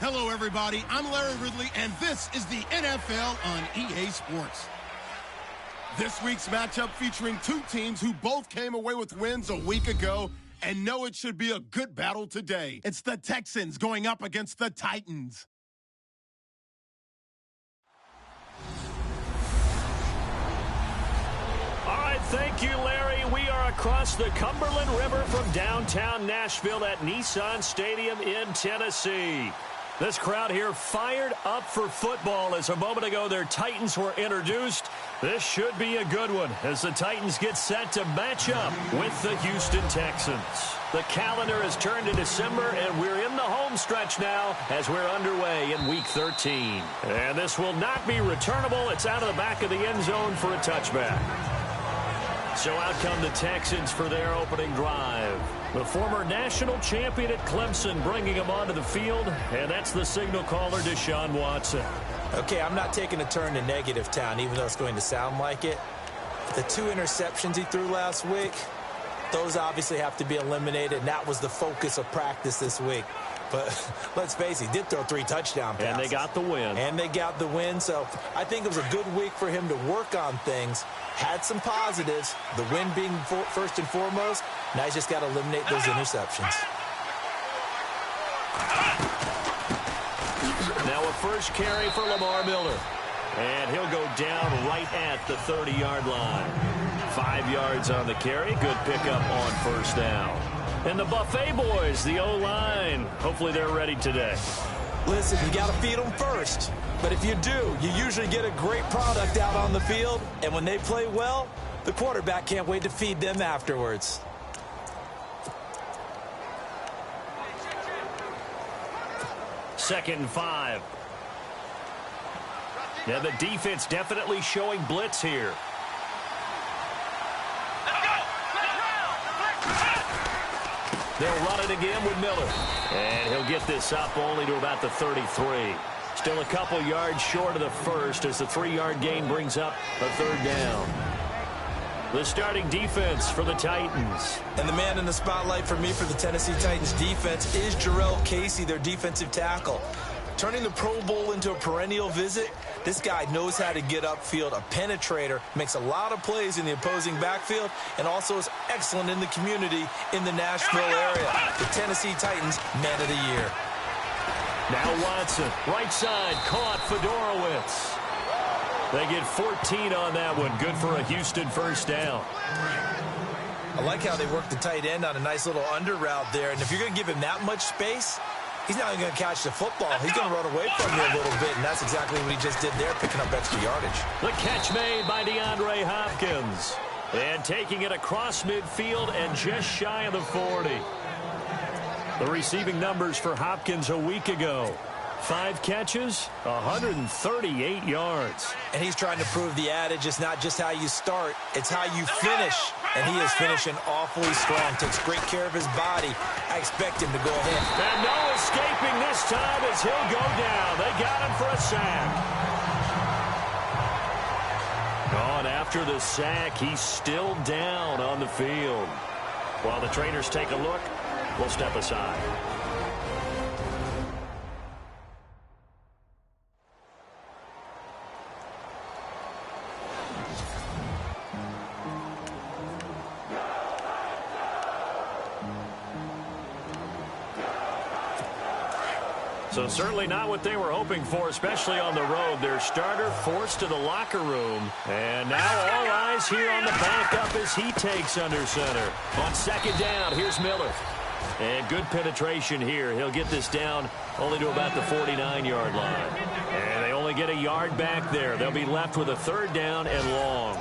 Hello, everybody. I'm Larry Ridley, and this is the NFL on EA Sports. This week's matchup featuring two teams who both came away with wins a week ago and know it should be a good battle today. It's the Texans going up against the Titans. All right, thank you, Larry. We are across the Cumberland River from downtown Nashville at Nissan Stadium in Tennessee. This crowd here fired up for football as a moment ago their Titans were introduced. This should be a good one as the Titans get set to match up with the Houston Texans. The calendar has turned to December, and we're in the home stretch now as we're underway in Week 13. And this will not be returnable. It's out of the back of the end zone for a touchback. So out come the Texans for their opening drive. The former national champion at Clemson bringing him onto the field, and that's the signal caller, Deshaun Watson. Okay, I'm not taking a turn to negative town, even though it's going to sound like it. The 2 interceptions he threw last week, those obviously have to be eliminated, and that was the focus of practice this week. But let's face it, he did throw 3 touchdown passes. And they got the win. And they got the win, so I think it was a good week for him to work on things. Had some positives, the win being first and foremost. Now he's just got to eliminate those interceptions. Now a first carry for Lamar Miller. And he'll go down right at the 30-yard line. 5 yards on the carry. Good pickup on first down. And the Buffet boys, the O-line, hopefully they're ready today. Listen, you got to feed them first. But if you do, you usually get a great product out on the field. And when they play well, the quarterback can't wait to feed them afterwards. Second and 5. Yeah, the defense definitely showing blitz here. They'll run it again with Miller. And he'll get this up only to about the 33. Still a couple yards short of the first as the 3-yard gain brings up a third down. The starting defense for the Titans. And the man in the spotlight for me for the Tennessee Titans defense is Jarrell Casey, their defensive tackle. Turning the Pro Bowl into a perennial visit, this guy knows how to get upfield, a penetrator, makes a lot of plays in the opposing backfield, and also is excellent in the community in the Nashville area. The Tennessee Titans, man of the year. Now Watson, right side, caught Fedorowicz. They get 14 on that one. Good for a Houston first down. I like how they work the tight end on a nice little under route there. And if you're going to give him that much space, he's not even going to catch the football. He's going to run away from you a little bit, and that's exactly what he just did there, picking up extra yardage. The catch made by DeAndre Hopkins. And taking it across midfield and just shy of the 40. The receiving numbers for Hopkins a week ago. 5 catches, 138 yards. And he's trying to prove the adage, it's not just how you start, it's how you finish. And he is finishing awfully strong, takes great care of his body. I expect him to go ahead. And no escaping this time as he'll go down. They got him for a sack. Oh, and after the sack, he's still down on the field. While the trainers take a look, we'll step aside. So certainly not what they were hoping for, especially on the road. Their starter forced to the locker room. And now all eyes here on the backup as he takes under center. On second down, here's Miller. And good penetration here. He'll get this down only to about the 49-yard line. And they only get a yard back there. They'll be left with a third down and long.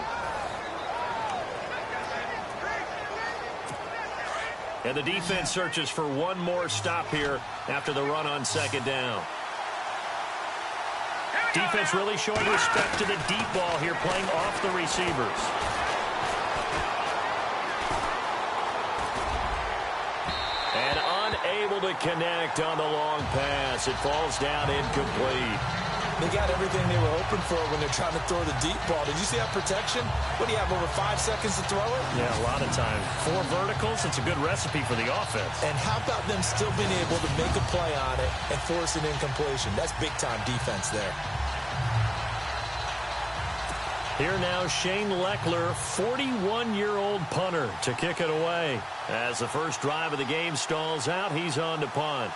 And the defense searches for one more stop here after the run on second down. Defense really showing respect to the deep ball here, playing off the receivers. And unable to connect on the long pass. It falls down incomplete. They got everything they were hoping for when they're trying to throw the deep ball. Did you see that protection? What do you have, over 5 seconds to throw it? Yeah, a lot of time. 4 verticals, it's a good recipe for the offense. And how about them still being able to make a play on it and force an incompletion? That's big-time defense there. Here now, Shane Leckler, 41-year-old punter, to kick it away. As the first drive of the game stalls out, he's on to punt.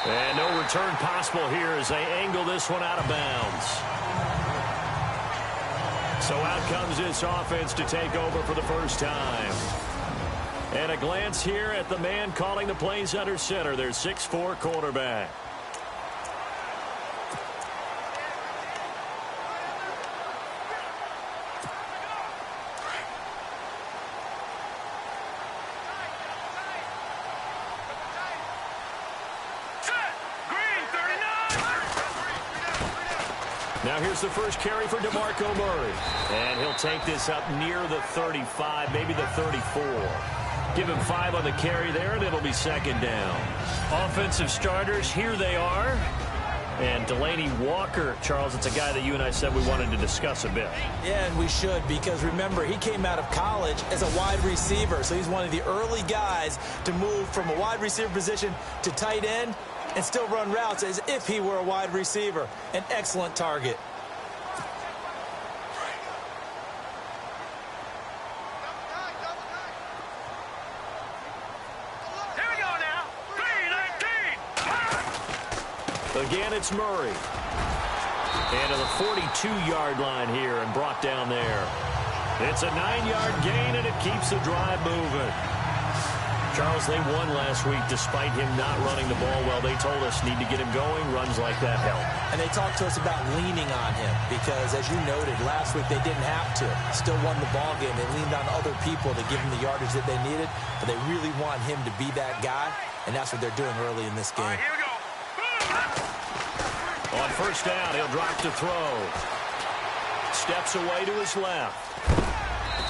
And no return possible here as they angle this one out of bounds. So out comes this offense to take over for the first time. And a glance here at the man calling the plays under center, their 6'4" quarterback. Now here's the first carry for DeMarco Murray. And he'll take this up near the 35, maybe the 34. Give him 5 on the carry there, and it'll be second down. Offensive starters, here they are. And Delaney Walker, Charles, it's a guy that you and I said we wanted to discuss a bit. Yeah, and we should, because remember, he came out of college as a wide receiver. So he's one of the early guys to move from a wide receiver position to tight end and still run routes as if he were a wide receiver. An excellent target. Again, it's Murray. And to the 42-yard line here and brought down there. It's a 9-yard gain, and it keeps the drive moving. Charles, they won last week despite him not running the ball well. They told us need to get him going. Runs like that help. And they talked to us about leaning on him because, as you noted, last week they didn't have to. Still won the ball game. They leaned on other people to give him the yardage that they needed, but they really want him to be that guy, and that's what they're doing early in this game. All right, here we go. On first down, he'll drop to throw. Steps away to his left.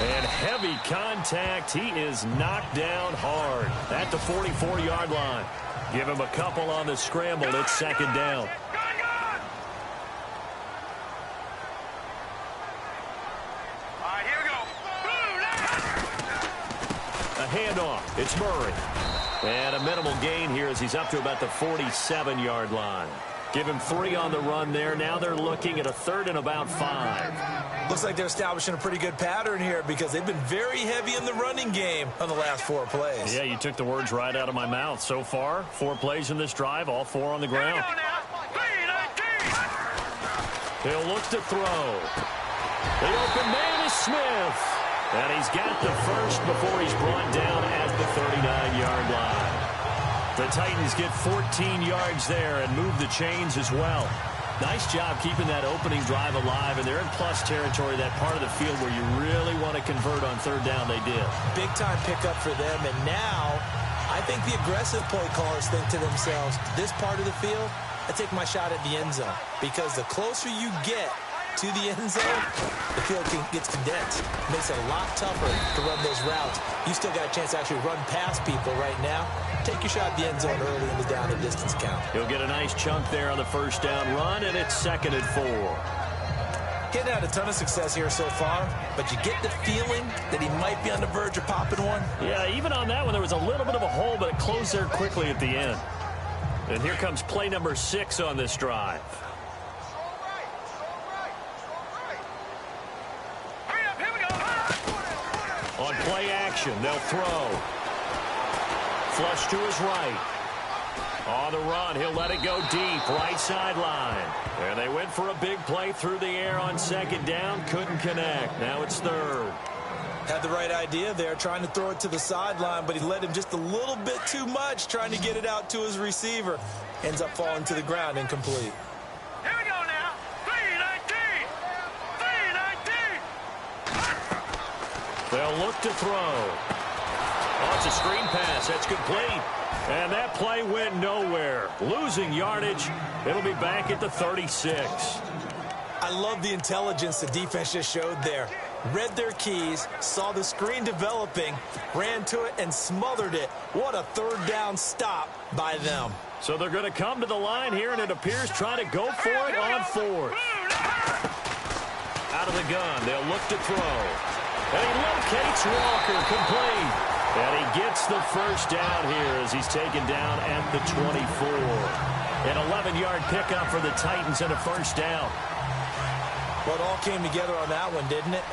And heavy contact. He is knocked down hard at the 44-yard line. Give him a couple on the scramble. It's second down. All right, here we go. A handoff. It's Murray. And a minimal gain here as he's up to about the 47-yard line. Give him 3 on the run there. Now they're looking at a 3rd and about 5. Looks like they're establishing a pretty good pattern here because they've been very heavy in the running game on the last 4 plays. Yeah, you took the words right out of my mouth. So far, 4 plays in this drive, all 4 on the ground. He'll look to throw. The open man is Smith. And he's got the first before he's brought down at the 39-yard line. The Titans get 14 yards there and move the chains as well. Nice job keeping that opening drive alive, and they're in plus territory, that part of the field where you really want to convert on 3rd down. They did. Big-time pickup for them, and now I think the aggressive play callers think to themselves, this part of the field, I take my shot at the end zone, because the closer you get to the end zone, the field gets condensed. Makes it a lot tougher to run those routes. You still got a chance to actually run past people right now. Take your shot at the end zone early in the down and distance count. He'll get a nice chunk there on the first down run, and it's 2nd and 4. Getting had a ton of success here so far, but you get the feeling that he might be on the verge of popping one. Yeah, even on that one, there was a little bit of a hole, but it closed there quickly at the end. And here comes play number 6 on this drive. On play action, they'll throw. Flush to his right. On the run, he'll let it go deep, right sideline. And they went for a big play through the air on 2nd down, couldn't connect. Now it's 3rd. Had the right idea there, trying to throw it to the sideline, but he let him just a little bit too much, trying to get it out to his receiver. Ends up falling to the ground, incomplete. Here we go now. 3-19. 3-19. They'll look to throw. Oh, it's a screen pass. That's complete. And that play went nowhere. Losing yardage. It'll be back at the 36. I I love the intelligence the defense just showed there. Read their keys, saw the screen developing, ran to it, and smothered it. What a third down stop by them. So they're going to come to the line here, and it appears trying to go for it on fourth. Out of the gun, they'll look to throw. And he locates Walker, complete. And he gets the first down here as he's taken down at the 24. An 11-yard pickup for the Titans and a first down. Well, it all came together on that one, didn't it?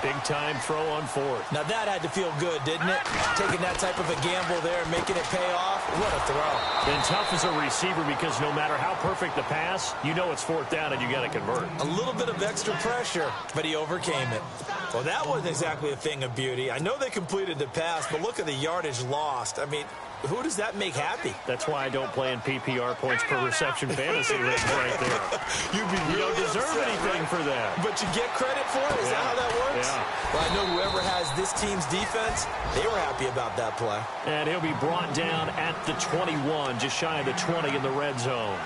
Big-time throw on fourth. Now, that had to feel good, didn't it? Taking that type of a gamble there and making it pay off. What a throw. Been tough as a receiver because no matter how perfect the pass, you know it's fourth down and you got to convert. A little bit of extra pressure, but he overcame it. Well, that wasn't exactly a thing of beauty. I know they completed the pass, but look at the yardage lost. I mean, who does that make happy? That's why I don't play in PPR points per reception fantasy league right there. You don't deserve anything for that. But you get credit for it? Is that how that works? Yeah. Well, I know whoever has this team's defense, they were happy about that play. And he'll be brought down at the 21, just shy of the 20 in the red zone.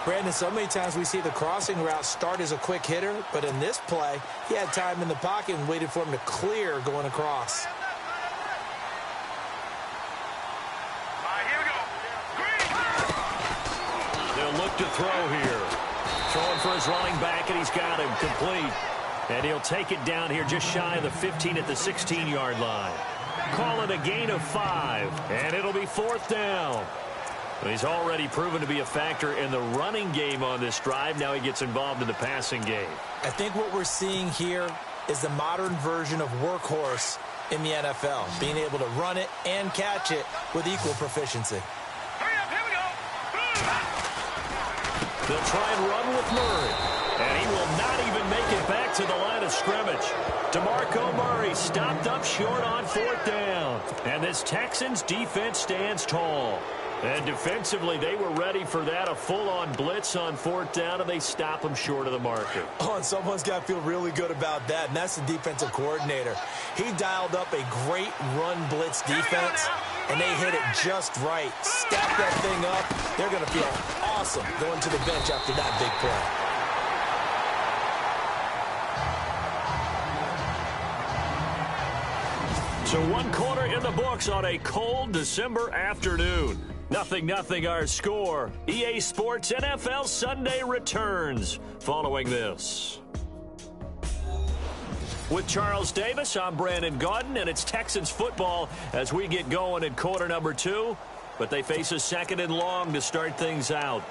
Brandon, so many times we see the crossing route start as a quick hitter, but in this play, he had time in the pocket and waited for him to clear going across. Look to throw here. Throwing for his running back, and he's got him complete. And he'll take it down here just shy of the 15 at the 16-yard line. Call it a gain of 5, and it'll be fourth down. He's already proven to be a factor in the running game on this drive. Now he gets involved in the passing game. I think what we're seeing here is the modern version of workhorse in the NFL, being able to run it and catch it with equal proficiency. They'll try and run with Murray. And he will not even make it back to the line of scrimmage. DeMarco Murray stopped up short on fourth down. And this Texans defense stands tall. And defensively, they were ready for that, a full-on blitz on fourth down, and they stop him short of the marker. Oh, and someone's got to feel really good about that, and that's the defensive coordinator. He dialed up a great run blitz defense, and they hit it just right. Stack that thing up. They're going to feel awesome going to the bench after that big play. So 1 quarter in the books on a cold December afternoon. 0-0 our score. EA Sports NFL Sunday returns following this. With Charles Davis, I'm Brandon Gaudin, and it's Texans football as we get going in quarter number 2. But they face a second and long to start things out.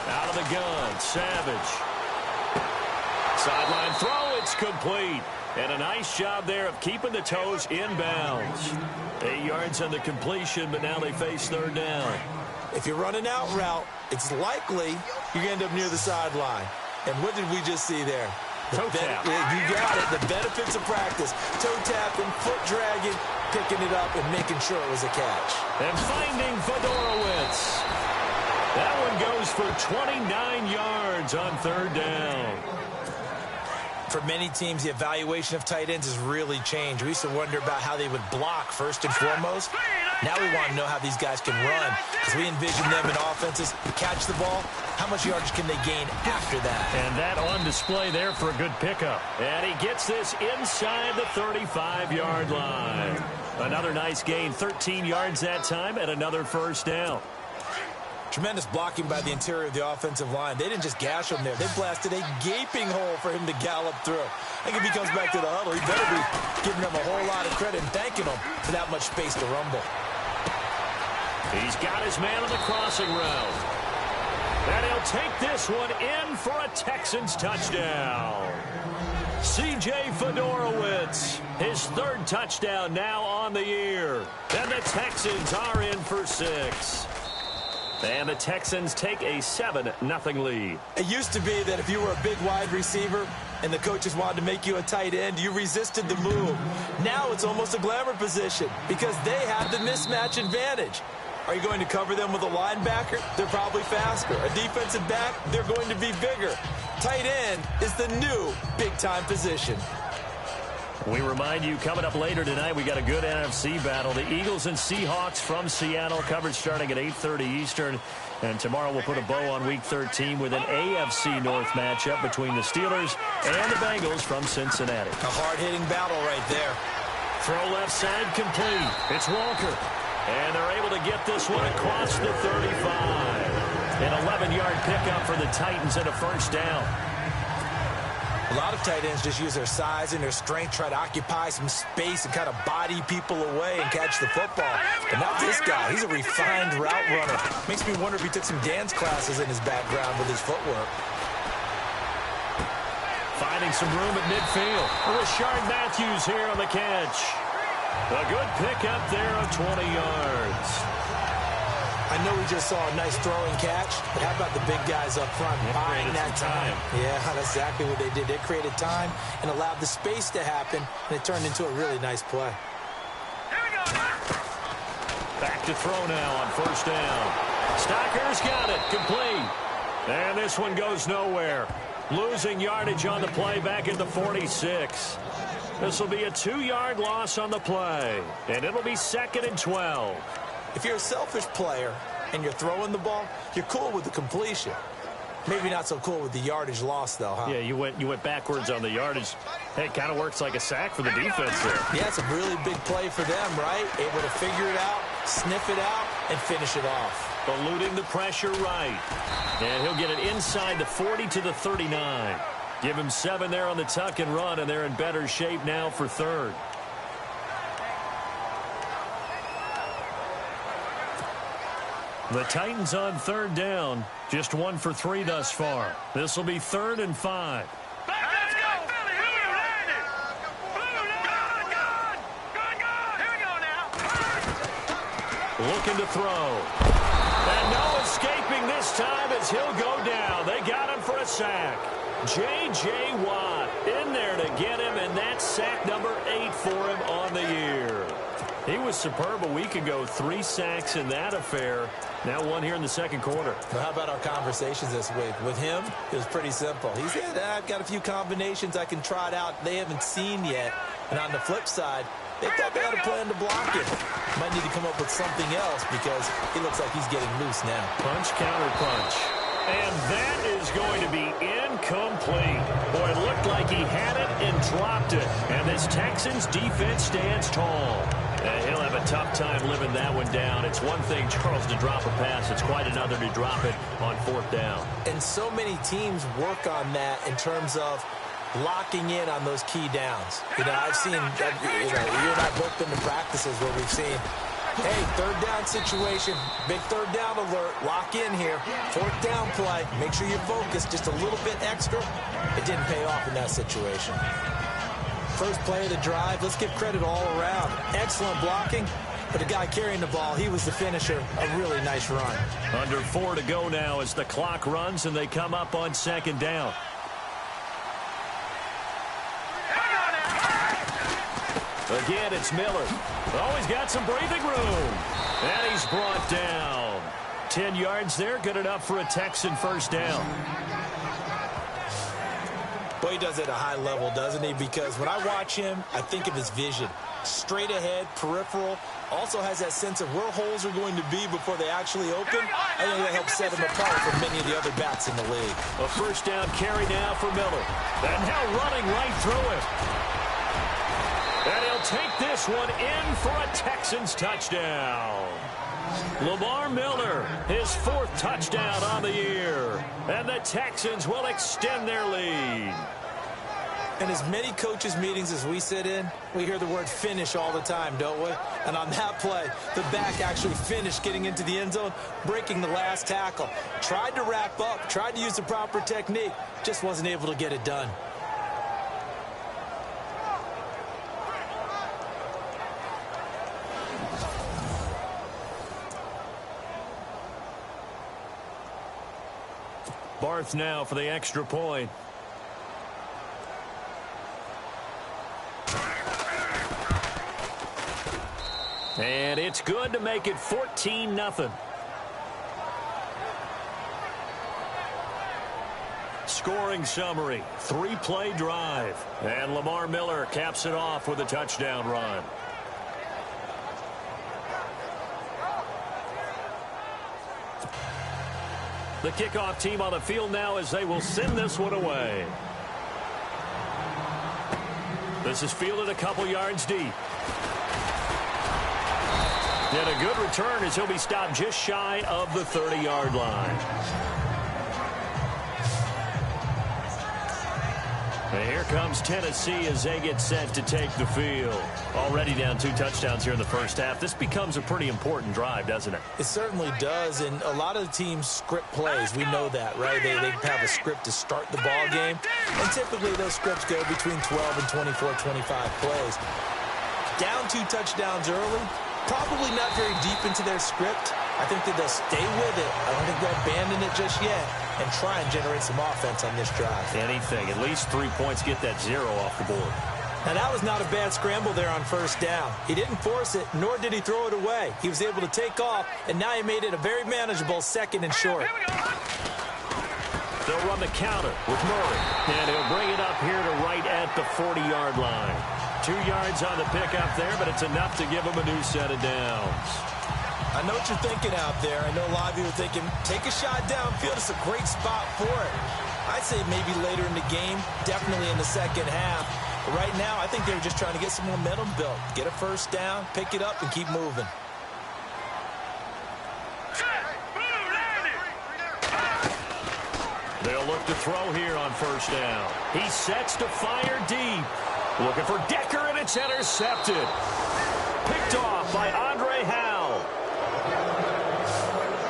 Out of the gun, Savage. Sideline throw, it's complete. And a nice job there of keeping the toes inbounds. 8 yards on the completion, but now they face third down. If you're running out route, it's likely you're going to end up near the sideline. And what did we just see there? Toe tap. You got it. The benefits of practice. Toe tapping, foot dragging, picking it up, and making sure it was a catch. And finding Fedorowicz. That one goes for 29 yards on third down. For many teams, the evaluation of tight ends has really changed. We used to wonder about how they would block first and foremost. Now we want to know how these guys can run, because we envision them in offenses catch the ball. How much yardage can they gain after that? And that on display there for a good pickup. And he gets this inside the 35-yard line. Another nice gain, 13 yards that time, and another first down. Tremendous blocking by the interior of the offensive line. They didn't just gash him there. They blasted a gaping hole for him to gallop through. I think if he comes back to the huddle, he better be giving them a whole lot of credit and thanking them for that much space to rumble. He's got his man on the crossing route. And he'll take this one in for a Texans touchdown. C.J. Fedorowicz, his third touchdown now on the year. And the Texans are in for 6. And the Texans take a 7-0 lead. It used to be that if you were a big wide receiver and the coaches wanted to make you a tight end, you resisted the move. Now it's almost a glamour position because they have the mismatch advantage. Are you going to cover them with a linebacker? They're probably faster. A defensive back? They're going to be bigger. Tight end is the new big-time position. We remind you, coming up later tonight, we got a good NFC battle. The Eagles and Seahawks from Seattle, coverage starting at 8:30 Eastern. And tomorrow we'll put a bow on Week 13 with an AFC North matchup between the Steelers and the Bengals from Cincinnati. A hard-hitting battle right there. Throw left side complete. It's Walker. And they're able to get this one across the 35. An 11-yard pickup for the Titans and a first down. A lot of tight ends just use their size and their strength, try to occupy some space and kind of body people away and catch the football. But not this guy. He's a refined route runner. Makes me wonder if he took some dance classes in his background with his footwork. Finding some room at midfield. Rashard Matthews here on the catch. A good pickup there of 20 yards. I know we just saw a nice throwing catch, but how about the big guys up front buying that time? Yeah, that's exactly what they did. They created time and allowed the space to happen, and it turned into a really nice play. Here we go. Back to throw now on first down. Stocker's got it. Complete. And this one goes nowhere. Losing yardage on the play back at the 46. This will be a 2-yard loss on the play, and it'll be 2nd and 12. If you're a selfish player and you're throwing the ball, you're cool with the completion. Maybe not so cool with the yardage loss, though, huh? Yeah, you went backwards on the yardage. Hey, it kind of works like a sack for the defense there. Yeah, it's a really big play for them, right? Able to figure it out, sniff it out, and finish it off. Eluding the pressure right. And he'll get it inside the 40 to the 39. Give him 7 there on the tuck and run, and they're in better shape now for 3rd. The Titans on 3rd down. Just 1 for 3 thus far. This will be 3rd and 5. Let's go, Philly. Blue landed. Blue landed. Good. Here we go now. Looking to throw. And no escaping this time as he'll go down. They got him for a sack. J.J. Watt in there to get him, and that's sack number 8 for him on the year. He was superb a week ago. 3 sacks in that affair. Now 1 here in the 2nd quarter. Well, how about our conversations this week? With him, it was pretty simple. He said, I've got a few combinations I can try it out they haven't seen yet. And on the flip side, they thought they had a plan to block him. Might need to come up with something else because he looks like he's getting loose now. Punch, counter punch. And that is going to be incomplete. Boy, it looked like he had it and dropped it. And this Texans defense stands tall. And he'll have a tough time living that one down. It's one thing, Charles, to drop a pass. It's quite another to drop it on 4th down. And so many teams work on that in terms of locking in on those key downs. I've seen, you and I both been to practices where we've seen, hey, 3rd down situation, big 3rd down alert, lock in here, 4th down play, make sure you're focused just a little bit extra. It didn't pay off in that situation. First play of the drive, let's give credit all around. Excellent blocking, but the guy carrying the ball, he was the finisher. A really nice run. Under 4 to go now as the clock runs and they come up on 2nd down. Again, it's Miller. Oh, he's got some breathing room. And he's brought down. 10 yards there, good enough for a Texan first down. Boy, he does it at a high level, doesn't he? Because when I watch him, I think of his vision. Straight ahead, peripheral. Also has that sense of where holes are going to be before they actually open. I think that helps set him apart from many of the other backs in the league. A first down carry now for Miller. And now running right through it. And he'll take this one in for a Texans touchdown. Lamar Miller, his 4th touchdown on the year. And the Texans will extend their lead. In as many coaches' meetings as we sit in, we hear the word finish all the time, don't we? And on that play, the back actually finished getting into the end zone, breaking the last tackle. Tried to wrap up, tried to use the proper technique, just wasn't able to get it done. Barth now for the extra point. And it's good to make it 14-0. scoring summary. 3-play drive. And Lamar Miller caps it off with a touchdown run. The kickoff team on the field now as they will send this one away. This is fielded a couple yards deep. And a good return as he'll be stopped just shy of the 30-yard line. And here comes Tennessee as they get set to take the field. Already down 2 touchdowns here in the first half. This becomes a pretty important drive, doesn't it? It certainly does, and a lot of the teams script plays. We know that, right? They have a script to start the ball game, and typically those scripts go between 12 and 24, 25 plays. Down 2 touchdowns early, probably not very deep into their script. I think that they'll stay with it. I don't think they'll abandon it just yet and try and generate some offense on this drive. Anything. At least 3 points, get that 0 off the board. Now, that was not a bad scramble there on first down. He didn't force it, nor did he throw it away. He was able to take off, and now he made it a very manageable 2nd and short. They'll run the counter with Murray, and he'll bring it up here to right at the 40-yard line. 2 yards on the pickup there, but it's enough to give him a new set of downs. I know what you're thinking out there. I know a lot of you are thinking, take a shot downfield. It's a great spot for it. I'd say maybe later in the game, definitely in the second half. But right now, I think they were just trying to get some momentum built. Get a first down, pick it up, and keep moving. They'll look to throw here on first down. He sets to fire deep. Looking for Decker, and it's intercepted. Picked off by Andre Howell.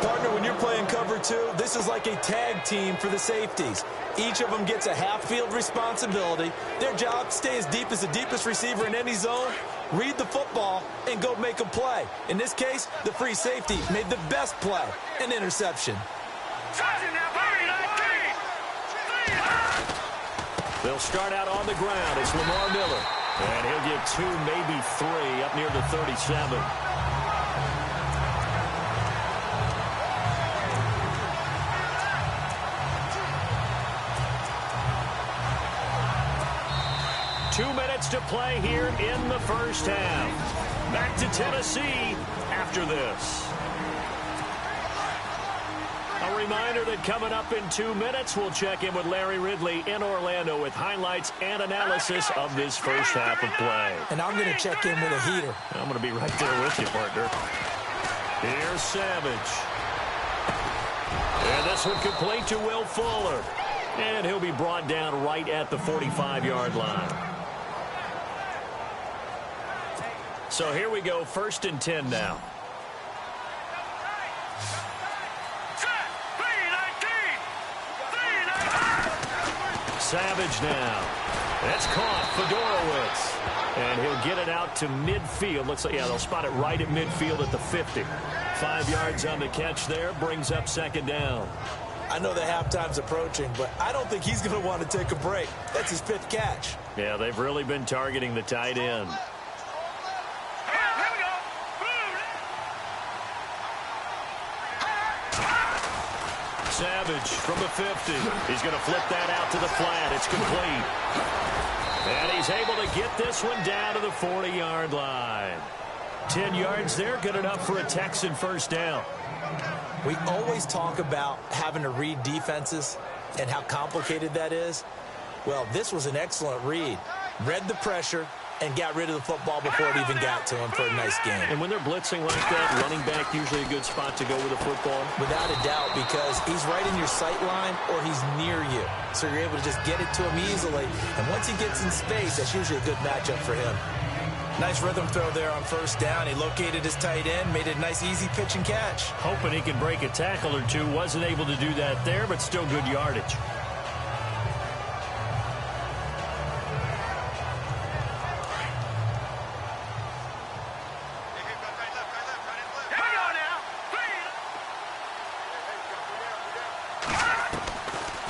Partner, when you're playing cover 2, this is like a tag team for the safeties. Each of them gets a half-field responsibility. Their job, stay as deep as the deepest receiver in any zone, read the football, and go make a play. In this case, the free safety made the best play, an interception. They'll start out on the ground. It's Lamar Miller. And he'll get 2, maybe 3, up near the 37. Two minutes to play here in the first half. Back to Tennessee after this. A reminder that coming up in 2 minutes, we'll check in with Larry Ridley in Orlando with highlights and analysis of this first half of play. And I'm going to check in with a heater. I'm going to be right there with you, partner. Here's Savage. And this one complete to Will Fuller. And he'll be brought down right at the 45-yard line. So here we go, 1st and 10 now. Savage now. That's caught. Fedorowicz. And he'll get it out to midfield. Looks like, yeah, they'll spot it right at midfield at the 50. 5 yards on the catch there. Brings up 2nd down. I know the halftime's approaching, but I don't think he's going to want to take a break. That's his 5th catch. Yeah, they've really been targeting the tight end. Savage from the 50. He's going to flip that out to the flat. It's complete. And he's able to get this one down to the 40-yard line. 10 yards there, good enough for a Texan first down. We always talk about having to read defenses and how complicated that is. Well, this was an excellent read. Read the pressure and got rid of the football before it even got to him for a nice game. And when they're blitzing like that, running back usually a good spot to go with the football? Without a doubt, because he's right in your sight line or he's near you. So you're able to just get it to him easily. And once he gets in space, that's usually a good matchup for him. Nice rhythm throw there on first down. He located his tight end, made it a nice easy pitch and catch. Hoping he can break a tackle or two. Wasn't able to do that there, but still good yardage.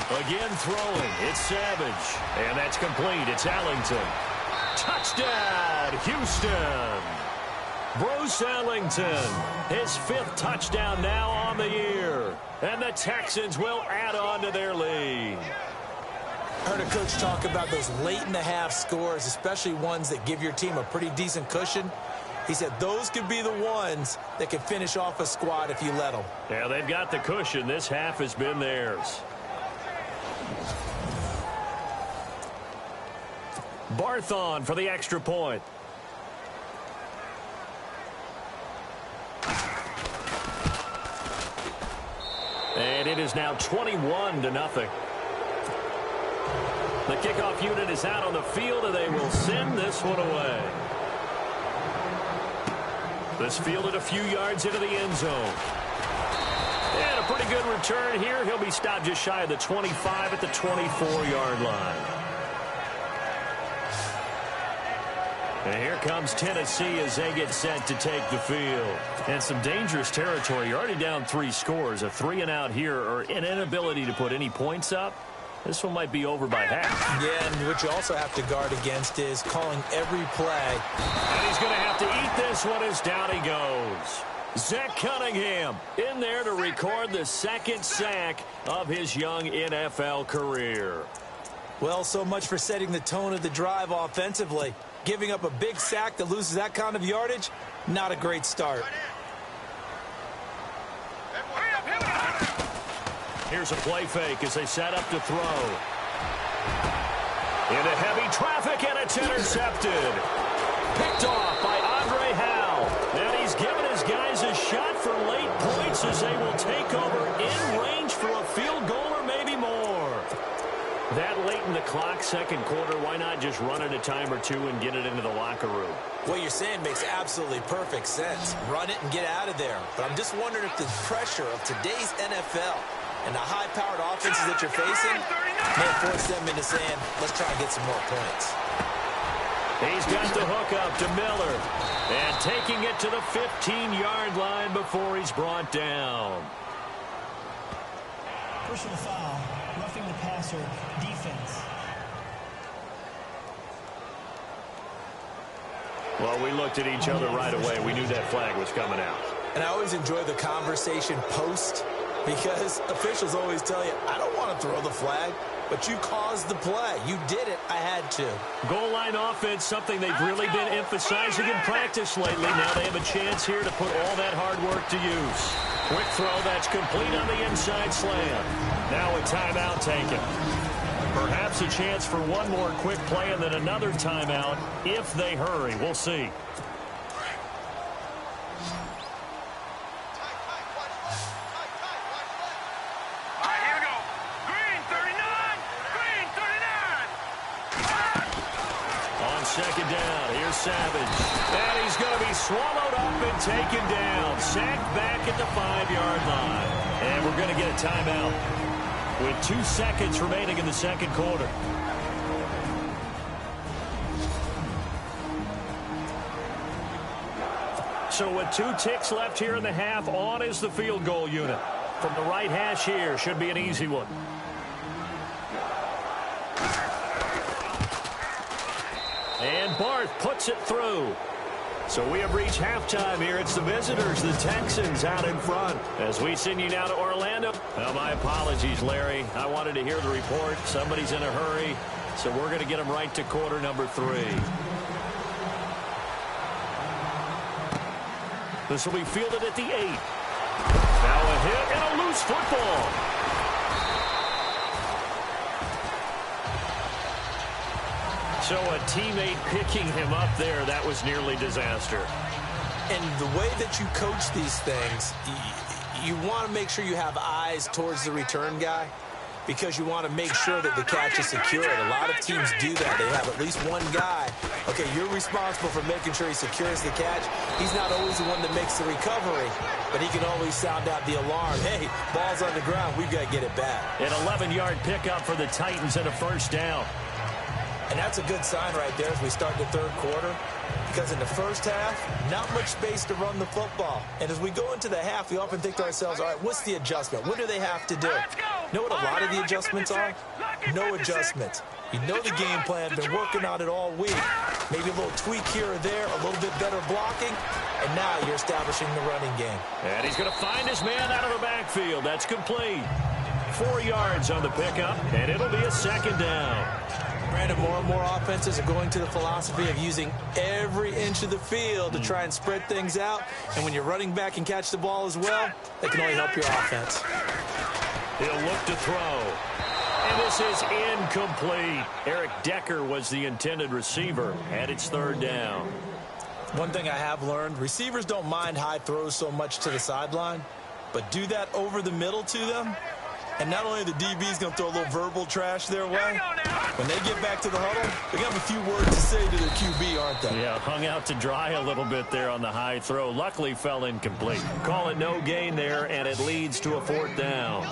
Again throwing, it's Savage. And that's complete, it's Ellington. Touchdown, Houston. Bruce Ellington, his 5th touchdown now on the year. And the Texans will add on to their lead. I heard a coach talk about those late-in-the-half scores, especially ones that give your team a pretty decent cushion. He said those could be the ones that can finish off a squad if you let them. Yeah, they've got the cushion. This half has been theirs. Barthon for the extra point. And it is now 21-0. The kickoff unit is out on the field, and they will send this one away. This fielded a few yards into the end zone. And a pretty good return here. He'll be stopped just shy of the 25 at the 24-yard line. And here comes Tennessee as they get set to take the field. And some dangerous territory. You're already down 3 scores. A 3-and-out here, or an inability to put any points up. This one might be over by half. Yeah, and what you also have to guard against is calling every play. And he's going to have to eat this one as down he goes. Zach Cunningham in there to record the second sack of his young NFL career. Well, so much for setting the tone of the drive offensively. Giving up a big sack that loses that kind of yardage, not a great start. Here's a play fake as they set up to throw. Into heavy traffic, and it's intercepted. Picked off by Andre Howell. And he's given his guys a shot for late points as they will take over in range for a field goal or maybe more. That late in the clock, second quarter, why not just run it a time or two and get it into the locker room? What you're saying makes absolutely perfect sense. Run it and get out of there. But I'm just wondering if the pressure of today's NFL and the high-powered offenses that you're facing may force them into saying, let's try and get some more points. He's got the hook up to Miller. And taking it to the 15-yard line before he's brought down. Personal foul, roughing the passer, defense. Well, we looked at each other right away. We knew that flag was coming out. And I always enjoy the conversation post, because officials always tell you, I don't want to throw the flag, but you caused the play. You did it. I had to. Goal line offense, something they've really been emphasizing in practice lately. Now they have a chance here to put all that hard work to use. Quick throw, that's complete on the inside slam. Now a timeout taken. Perhaps a chance for one more quick play and then another timeout if they hurry. We'll see. Second down, here's Savage. And he's going to be swallowed up and taken down. Sacked back at the 5-yard line. And we're going to get a timeout with 2 seconds remaining in the second quarter. So with 2 ticks left here in the half, on is the field goal unit. From the right hash here, should be an easy one. And Barth puts it through. So we have reached halftime here. It's the visitors, the Texans, out in front. As we send you now to Orlando. Well, my apologies, Larry. I wanted to hear the report. Somebody's in a hurry. So we're going to get them right to quarter number 3. This will be fielded at the 8. Now a hit and a loose football. So a teammate picking him up there, that was nearly disaster. And the way that you coach these things, you want to make sure you have eyes towards the return guy, because you want to make sure that the catch is secured. A lot of teams do that. They have at least one guy. Okay, you're responsible for making sure he secures the catch. He's not always the one that makes the recovery, but he can always sound out the alarm. Hey, ball's on the ground. We've got to get it back. An 11-yard pickup for the Titans and a first down. And that's a good sign right there as we start the third quarter, because in the first half, not much space to run the football. And as we go into the half, we often think to ourselves, all right, what's the adjustment? What do they have to do? You know what a lot of the adjustments are? No adjustments. You know the game plan, been working on it all week. Maybe a little tweak here or there, a little bit better blocking, and now you're establishing the running game. And he's going to find his man out of the backfield. That's complete. 4 yards on the pickup, and it'll be a second down. Brandon, more and more offenses are going to the philosophy of using every inch of the field to try and spread things out. And when you're running back and catch the ball as well, that can only help your offense. He'll look to throw. And this is incomplete. Eric Decker was the intended receiver, and it's third down. One thing I have learned, receivers don't mind high throws so much to the sideline, but do that over the middle to them, and not only the DB's going to throw a little verbal trash their way, when they get back to the huddle, they're going to have a few words to say to their QB, aren't they? Yeah, hung out to dry a little bit there on the high throw. Luckily fell incomplete. Call it no gain there, and it leads to a fourth down.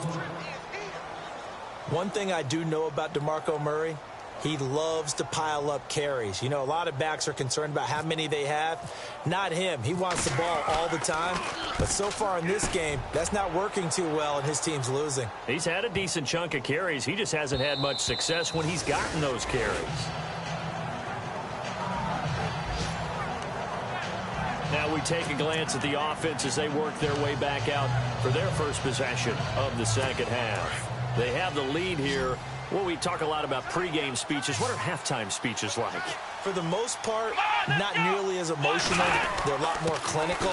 One thing I do know about DeMarco Murray, he loves to pile up carries. You know, a lot of backs are concerned about how many they have. Not him. He wants the ball all the time. But so far in this game, that's not working too well, and his team's losing. He's had a decent chunk of carries. He just hasn't had much success when he's gotten those carries. Now we take a glance at the offense as they work their way back out for their first possession of the second half. They have the lead here. Well, we talk a lot about pregame speeches. What are halftime speeches like? For the most part, not nearly as emotional. They're a lot more clinical.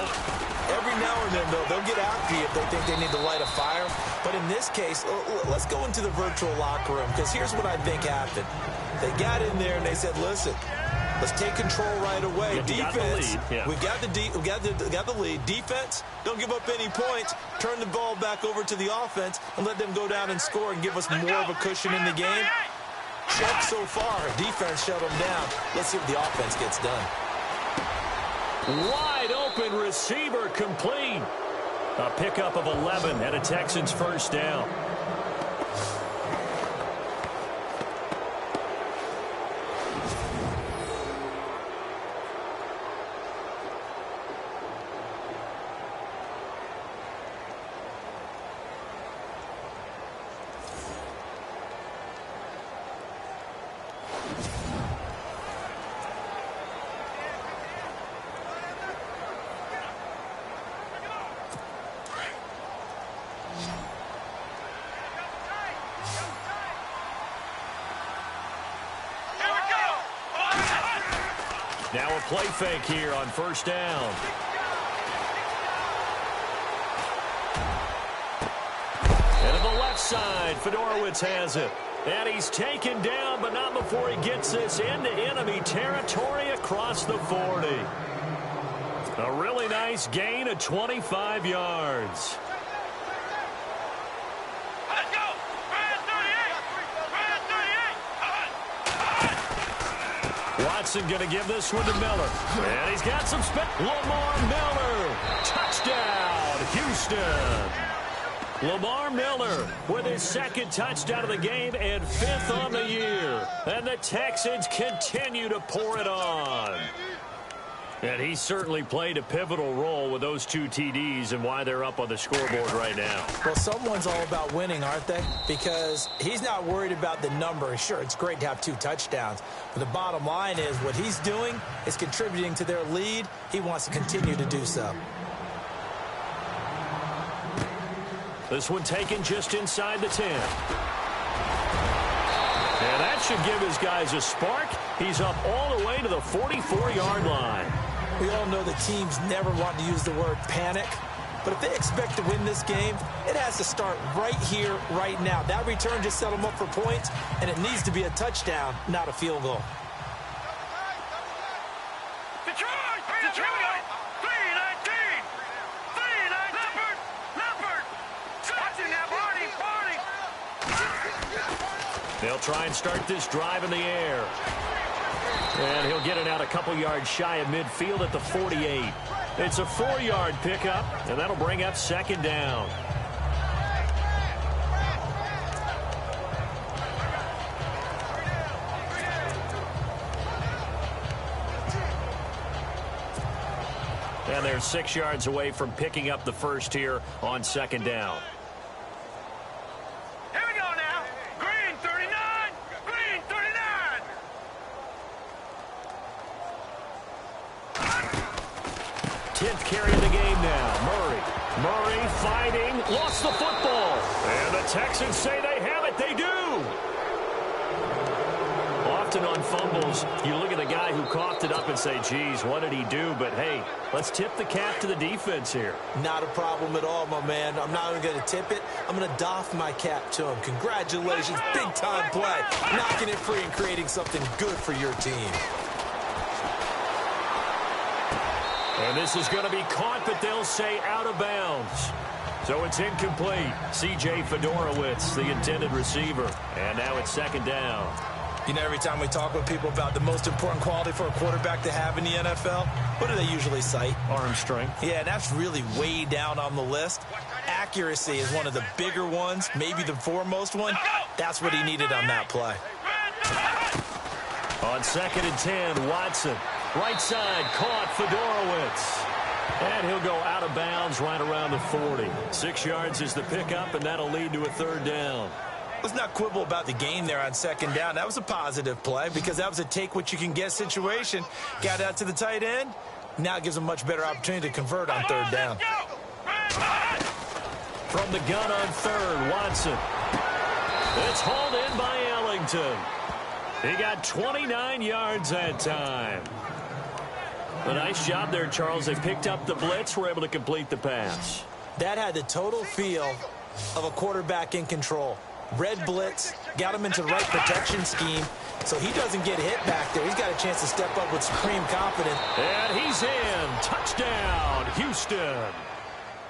Every now and then, though, they'll get after you if they think they need to light a fire. But in this case, let's go into the virtual locker room, because here's what I think happened. They got in there and they said, listen, let's take control right away. Defense, we got the lead. Defense, don't give up any points. Turn the ball back over to the offense and let them go down and score and give us more of a cushion in the game. Check so far. Defense shut them down. Let's see what the offense gets done. Wide open receiver complete. A pickup of 11 and a Texans first down. Now a play fake here on first down. And to the left side, Fedorowicz has it. And he's taken down, but not before he gets this into enemy territory across the 40. A really nice gain of 25 yards. Watson going to give this one to Miller. And he's got some Lamar Miller. Touchdown, Houston. Lamar Miller with his second touchdown of the game and 5th on the year. And the Texans continue to pour it on. And he certainly played a pivotal role with those 2 TDs and why they're up on the scoreboard right now. Well, someone's all about winning, aren't they? Because he's not worried about the number. Sure, it's great to have 2 touchdowns. But the bottom line is what he's doing is contributing to their lead. He wants to continue to do so. This one taken just inside the 10. And that should give his guys a spark. He's up all the way to the 44-yard line. We all know the teams never want to use the word panic. But if they expect to win this game, it has to start right here, right now. That return just set them up for points, and it needs to be a touchdown, not a field goal. Detroit! 319! Leopard! Watching that Barney! They'll try and start this drive in the air. And he'll get it out a couple yards shy of midfield at the 48. It's a 4-yard pickup, and that'll bring up second down. And they're 6 yards away from picking up the first here on second down. Here we go now. Green 39! Green 39! 10th carry of the game now. Murray fighting, lost the football. And the Texans say they have it. They do. Often on fumbles, you look at the guy who coughed it up and say, geez, what did he do? But, hey, let's tip the cap to the defense here. Not a problem at all, my man. I'm not even going to tip it. I'm going to doff my cap to him. Congratulations. Big-time play. Knocking it free and creating something good for your team. And this is going to be caught, but they'll say out of bounds. So it's incomplete. C.J. Fedorowicz, the intended receiver. And now it's second down. You know, every time we talk with people about the most important quality for a quarterback to have in the NFL, what do they usually cite? Arm strength. Yeah, that's really way down on the list. Accuracy is one of the bigger ones, maybe the foremost one. That's what he needed on that play. On 2nd and 10, Watson. Right side, caught Fedorowicz. And he'll go out of bounds right around the 40. 6 yards is the pickup, and that'll lead to a third down. Let's not quibble about the game there on second down. That was a positive play because that was a take-what-you-can-get situation. Got out to the tight end. Now it gives him a much better opportunity to convert on third down. From the gun on third, Watson. It's hauled in by Ellington. He got 29 yards that time. A nice job there, Charles. They picked up the blitz, were able to complete the pass. That had the total feel of a quarterback in control. Red blitz, got him into the right protection scheme, so he doesn't get hit back there. He's got a chance to step up with supreme confidence. And he's in. Touchdown, Houston.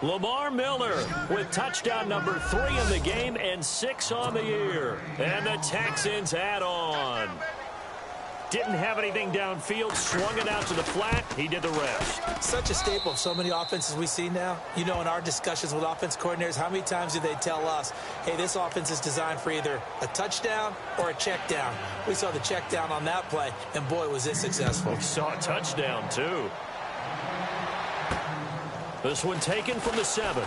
Lamar Miller with touchdown number 3 in the game and 6 on the year. And the Texans add on. Didn't have anything downfield, swung it out to the flat. He did the rest. Such a staple of so many offenses we see now. You know, in our discussions with offense coordinators, how many times do they tell us, hey, this offense is designed for either a touchdown or a check down. We saw the check down on that play, and boy, was it successful. We saw a touchdown, too. This one taken from the 7.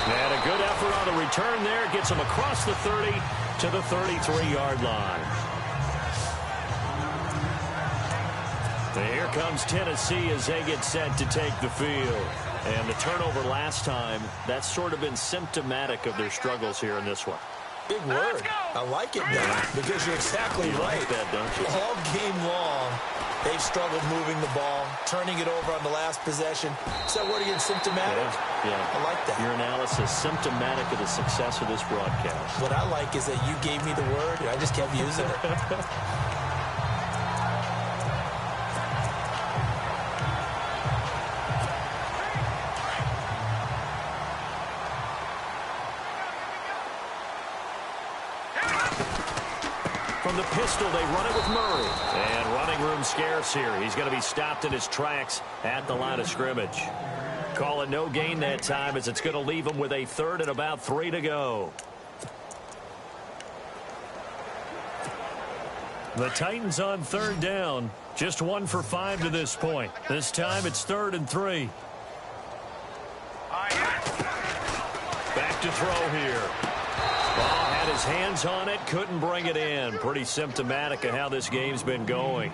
And a good effort on the return there. Gets him across the 30 to the 33-yard line. Here comes Tennessee as they get set to take the field. And the turnover last time, that's sort of been symptomatic of their struggles here in this one. Big word. I like it, Don, because you're exactly right. Like that, don't you? All game long, they've struggled moving the ball, turning it over on the last possession. So what are you, symptomatic? Yeah. I like that. Your analysis, symptomatic of the success of this broadcast. What I like is that you gave me the word, and I just kept using it. From the pistol, they run it with Murray. And running room scarce here. He's going to be stopped in his tracks at the line of scrimmage. Call it no gain that time as it's going to leave him with a third and about 3 to go. The Titans on third down. Just 1 for 5 to this point. This time it's 3rd and 3. Back to throw here. Ball had his hands on it, couldn't bring it in. Pretty symptomatic of how this game's been going.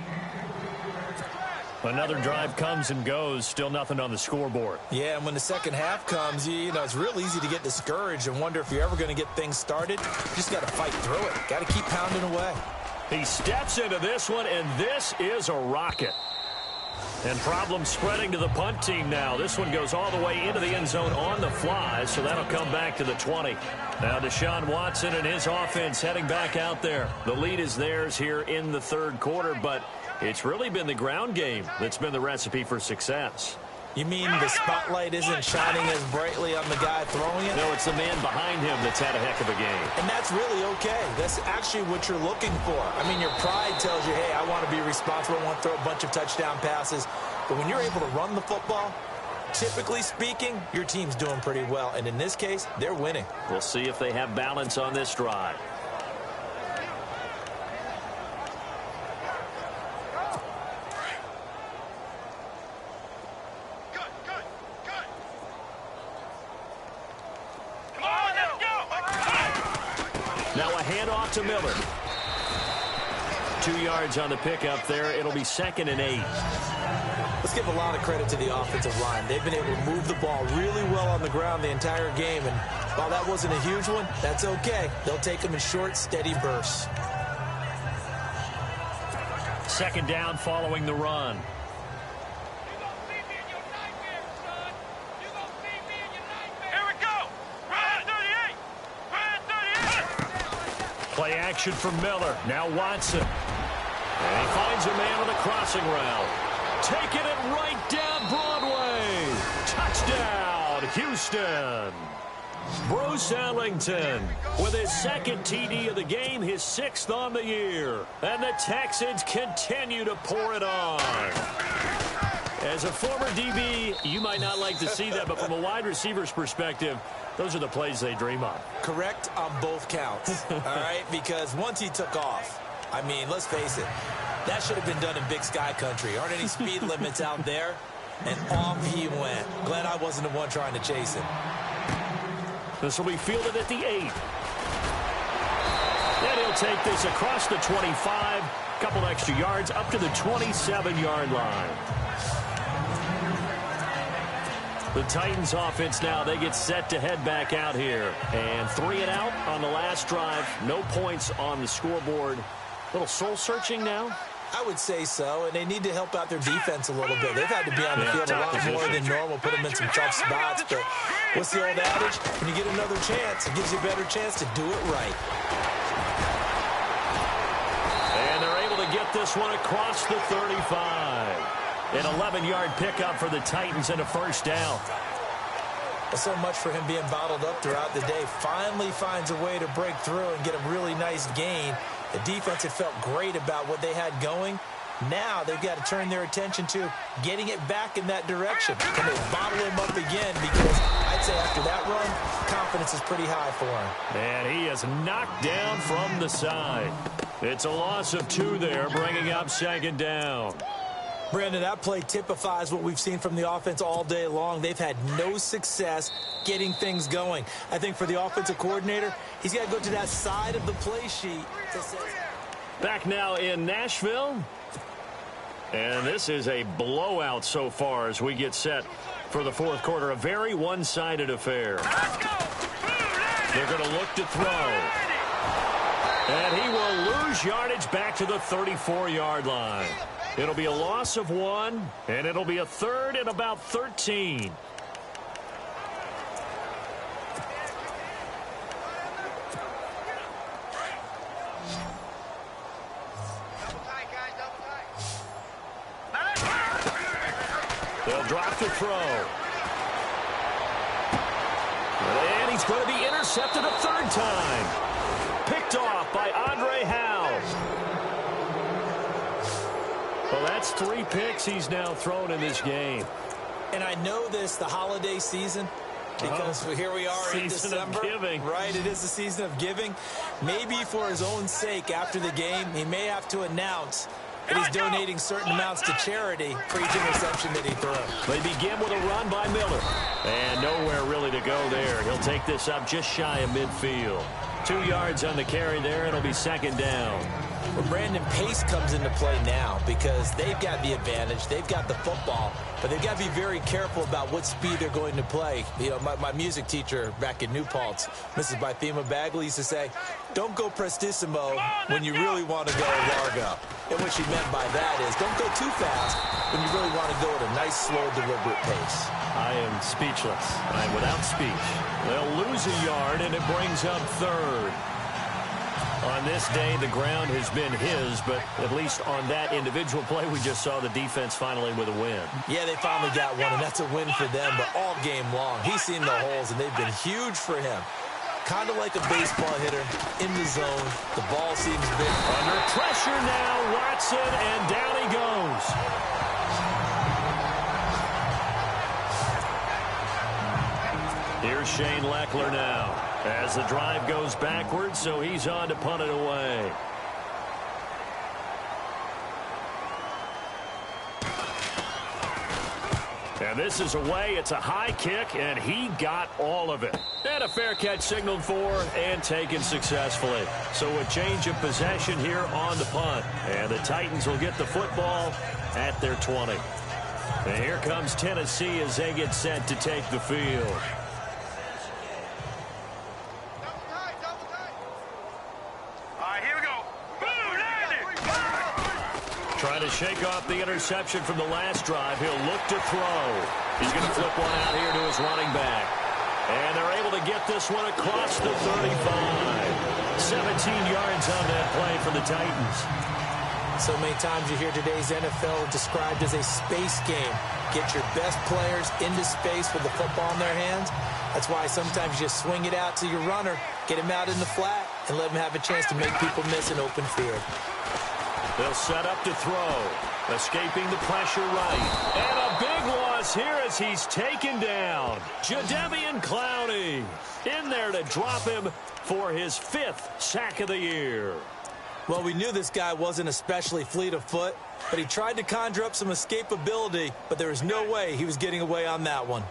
Another drive comes and goes, still nothing on the scoreboard. Yeah, and when the second half comes, you know, it's real easy to get discouraged and wonder if you're ever going to get things started. You just got to fight through it. Got to keep pounding away. He steps into this one, and this is a rocket. And problems spreading to the punt team now. This one goes all the way into the end zone on the fly, so that'll come back to the 20. Now Deshaun Watson and his offense heading back out there. The lead is theirs here in the third quarter, but it's really been the ground game that's been the recipe for success. You mean the spotlight isn't shining as brightly on the guy throwing it? No, it's the man behind him that's had a heck of a game. And that's really okay. That's actually what you're looking for. I mean, your pride tells you, hey, I want to be responsible. I want to throw a bunch of touchdown passes. But when you're able to run the football, typically speaking, your team's doing pretty well. And in this case, they're winning. We'll see if they have balance on this drive. Now a handoff to Miller. 2 yards on the pickup there. It'll be 2nd and 8. Let's give a lot of credit to the offensive line. They've been able to move the ball really well on the ground the entire game, and while that wasn't a huge one, that's okay. They'll take them in short, steady bursts. Second down following the run. Play action from Miller. Now Watson. And he finds a man on a crossing route. Taking it right down Broadway. Touchdown, Houston. Bruce Ellington with his second TD of the game, his 6th on the year. And the Texans continue to pour it on. As a former DB, you might not like to see that, but from a wide receiver's perspective, those are the plays they dream of. Correct on both counts, all right? Because once he took off, I mean, let's face it, that should have been done in Big Sky country. Aren't any speed limits out there? And off he went. Glad I wasn't the one trying to chase him. This will be fielded at the 8. And he'll take this across the 25, couple extra yards up to the 27-yard line. The Titans offense now, they get set to head back out here. And 3 and out on the last drive. No points on the scoreboard. Little soul-searching now? I would say so, and they need to help out their defense a little bit. They've had to be on the field a lot more than normal, put them in some tough spots. But what's the old adage? When you get another chance, it gives you a better chance to do it right. And they're able to get this one across the 35. An 11-yard pickup for the Titans and a first down. Well, so much for him being bottled up throughout the day. Finally finds a way to break through and get a really nice gain. The defense had felt great about what they had going. Now they've got to turn their attention to getting it back in that direction. Can they bottle him up again? Because I'd say after that run, confidence is pretty high for him. And he is knocked down from the side. It's a loss of 2 there, bringing up second down. Brandon, that play typifies what we've seen from the offense all day long. They've had no success getting things going. I think for the offensive coordinator, he's got to go to that side of the play sheet that says... Back now in Nashville. And this is a blowout so far as we get set for the fourth quarter. A very one-sided affair. They're going to look to throw. And he will lose yardage back to the 34-yard line. It'll be a loss of 1, and it'll be a third and about 13. They'll drop to throw. And he's going to be intercepted a third time. Picked off by Andre Howe. Well, that's 3 picks he's now thrown in this game. And I know this, the holiday season, because here we are in December. Right, it is the season of giving. Maybe for his own sake after the game, he may have to announce that he's donating certain amounts to charity for each interception that he throws. They begin with a run by Miller. And nowhere really to go there. He'll take this up just shy of midfield. 2 yards on the carry there. It'll be second down. Well, Brandon, pace comes into play now because they've got the advantage. They've got the football, but they've got to be very careful about what speed they're going to play. You know, my music teacher back in New Paltz, Mrs. Bythema Bagley, used to say, don't go prestissimo when you really want to go largo. And what she meant by that is don't go too fast when you really want to go at a nice, slow, deliberate pace. I am speechless. I am without speech. They'll lose a yard, and it brings up third. On this day, the ground has been his, but at least on that individual play, we just saw the defense finally with a win. Yeah, they finally got one, and that's a win for them, but all game long, he's seen the holes, and they've been huge for him. Kind of like a baseball hitter in the zone. The ball seems big. Under pressure now, Watson, and down he goes. Here's Shane Leckler now as the drive goes backwards, so he's on to punt it away. And this is away. It's a high kick, and he got all of it. And a fair catch signaled for and taken successfully. So a change of possession here on the punt. And the Titans will get the football at their 20. And here comes Tennessee as they get set to take the field. All right, here we go. Boom, Trying to shake off the interception from the last drive. He'll look to throw. He's going to flip one out here to his running back. And they're able to get this one across the 35. 17 yards on that play for the Titans. So many times you hear today's NFL described as a space game. Get your best players into space with the football in their hands. That's why sometimes you just swing it out to your runner, get him out in the flat, and let him have a chance to make people miss an open field. They'll set up to throw. Escaping the pressure right. And a big loss here as he's taken down. Jadeveon Clowney in there to drop him for his 5th sack of the year. Well, we knew this guy wasn't especially fleet of foot, but he tried to conjure up some escapability, but there was no way he was getting away on that one.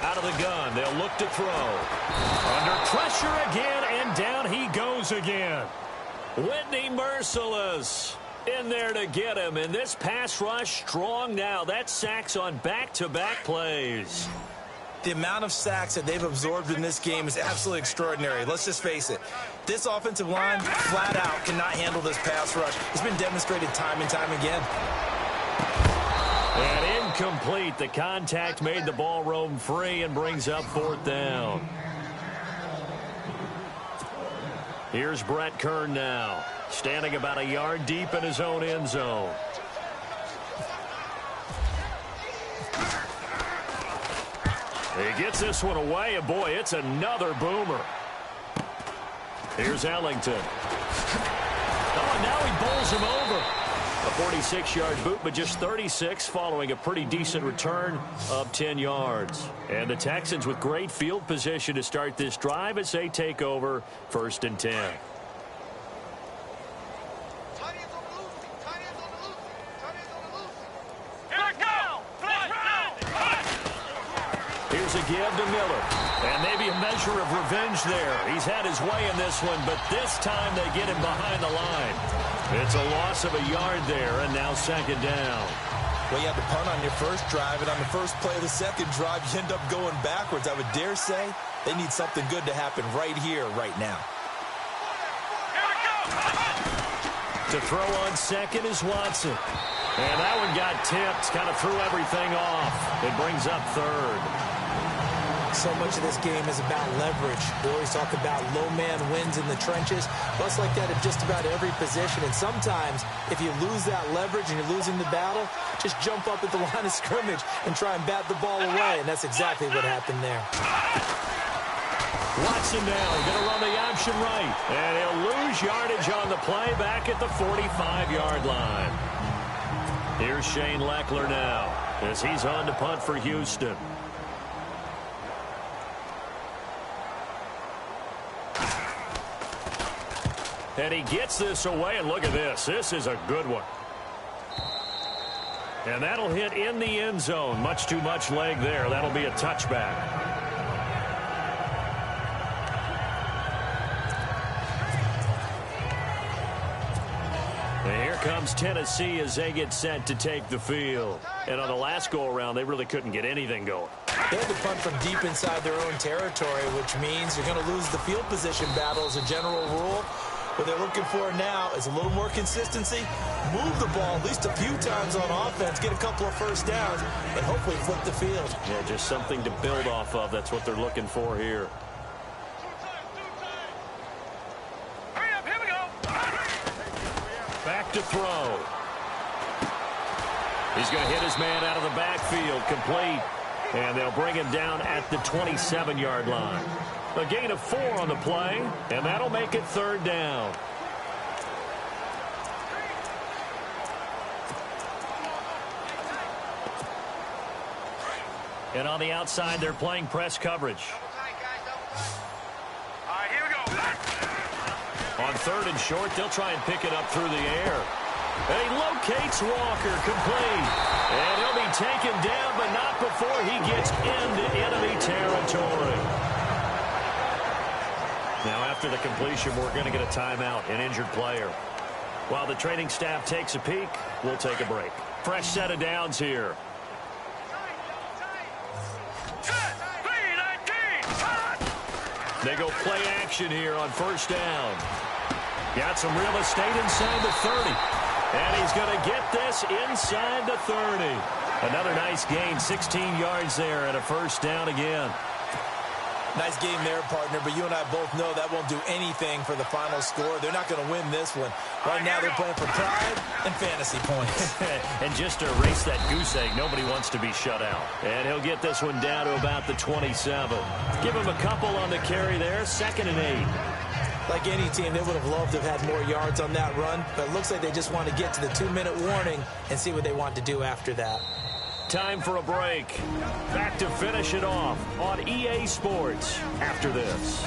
Out of the gun, they'll look to throw. Under pressure again, and down he goes again. Whitney Merciless in there to get him, and this pass rush strong now. That's sacks on back-to-back plays. The amount of sacks that they've absorbed in this game is absolutely extraordinary. Let's just face it. This offensive line, flat out, cannot handle this pass rush. It's been demonstrated time and time again. And incomplete. The contact made the ball roam free and brings up 4th down. Here's Brett Kern now, standing about a yard deep in his own end zone. He gets this one away, and boy, it's another boomer. Here's Ellington. Oh, and now he bowls him over. A 46-yard boot, but just 36 following a pretty decent return of 10 yards. And the Texans with great field position to start this drive as they take over 1st and 10. Here's a give to Miller. And maybe a measure of revenge there. He's had his way in this one, but this time they get him behind the line. It's a loss of a yard there, and now 2nd down. Well, you had to punt on your first drive, and on the first play of the second drive, you end up going backwards. I would dare say they need something good to happen right here, right now. To throw on 2nd is Watson. And that one got tipped, kind of threw everything off. It brings up 3rd. So much of this game is about leverage. We always talk about low man wins in the trenches. Well, it's like that at just about every position. And sometimes, if you lose that leverage and you're losing the battle, just jump up at the line of scrimmage and try and bat the ball away. And that's exactly what happened there. Watson now going to run the option right. And he'll lose yardage on the play back at the 45-yard line. Here's Shane Leckler now as he's on to punt for Houston. And he gets this away, and look at this. This is a good one. And that'll hit in the end zone. Much too much leg there. That'll be a touchback. And here comes Tennessee as they get set to take the field. And on the last go-around, they really couldn't get anything going. They had to punt from deep inside their own territory, which means you're going to lose the field position battle as a general rule. What they're looking for now is a little more consistency, move the ball at least a few times on offense, get a couple of first downs, and hopefully flip the field. Yeah, just something to build off of. That's what they're looking for here. Hurry up, here we go. Back to throw. He's going to hit his man out of the backfield, complete. And they'll bring him down at the 27-yard line. A gain of 4 on the play, and that'll make it 3rd down. And on the outside, they're playing press coverage. All right, here we go. On 3rd and short, they'll try and pick it up through the air. And he locates Walker, complete. And he'll be taken down, but not before he gets into enemy territory. Now, after the completion, we're going to get a timeout, an injured player. While the training staff takes a peek, we'll take a break. Fresh set of downs here. They go play action here on first down. Got some real estate inside the 30. And he's going to get this inside the 30. Another nice gain, 16 yards there and a first down again. Nice game there, partner, but you and I both know that won't do anything for the final score. They're not going to win this one. Right now they're playing for pride and fantasy points. And just to erase that goose egg, nobody wants to be shut out. And he'll get this one down to about the 27. Give him a couple on the carry there, 2nd and 8. Like any team, they would have loved to have had more yards on that run, but it looks like they just want to get to the 2-minute warning and see what they want to do after that. Time for a break. Back to finish it off on EA Sports after this.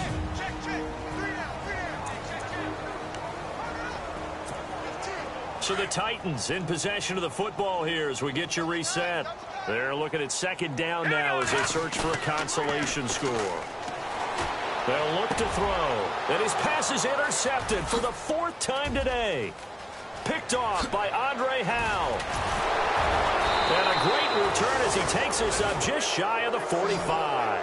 So the Titans in possession of the football here as we get you reset. They're looking at 2nd down now as they search for a consolation score. They'll look to throw. And his pass is intercepted for the 4th time today. Picked off by Andre Howe. And a great return as he takes us up just shy of the 45.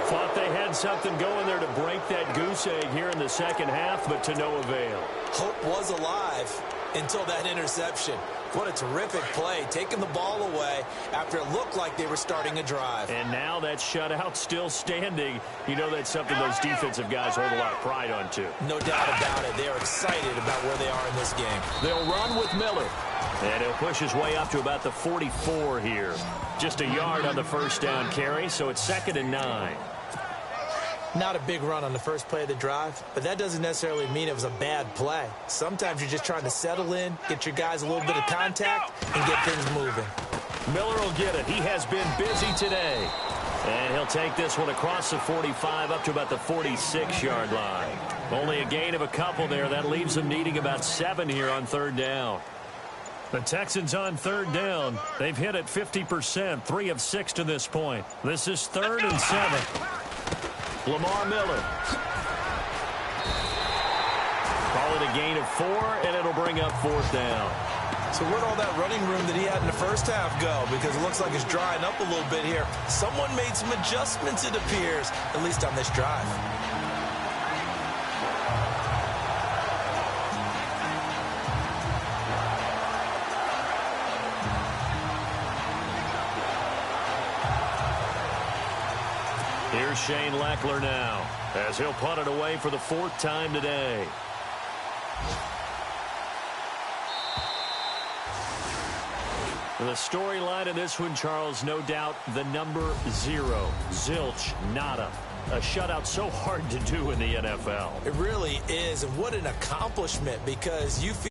Thought they had something going there to break that goose egg here in the second half, but to no avail. Hope was alive until that interception. What a terrific play, taking the ball away after it looked like they were starting a drive. And now that shutout still standing. You know that's something those defensive guys hold a lot of pride on, too. No doubt about it. They are excited about where they are in this game. They'll run with Miller. And he'll push his way up to about the 44 here. Just a yard on the first down carry, so it's 2nd and 9. Not a big run on the first play of the drive, but that doesn't necessarily mean it was a bad play. Sometimes you're just trying to settle in, get your guys a little bit of contact, and get things moving. Miller will get it. He has been busy today. And he'll take this one across the 45 up to about the 46-yard line. Only a gain of a couple there. That leaves them needing about 7 here on 3rd down. The Texans on 3rd down. They've hit it 50%, 3 of 6 to this point. This is 3rd and 7. Lamar Miller. Call it a gain of 4, and it'll bring up 4th down. So where'd all that running room that he had in the first half go? Because it looks like it's drying up a little bit here. Someone made some adjustments, it appears, at least on this drive. Here's Shane Leckler now as he'll punt it away for the 4th time today. The storyline of this one, Charles, no doubt the number 0. Zilch, nada. A shutout so hard to do in the NFL. It really is, and what an accomplishment, because you feel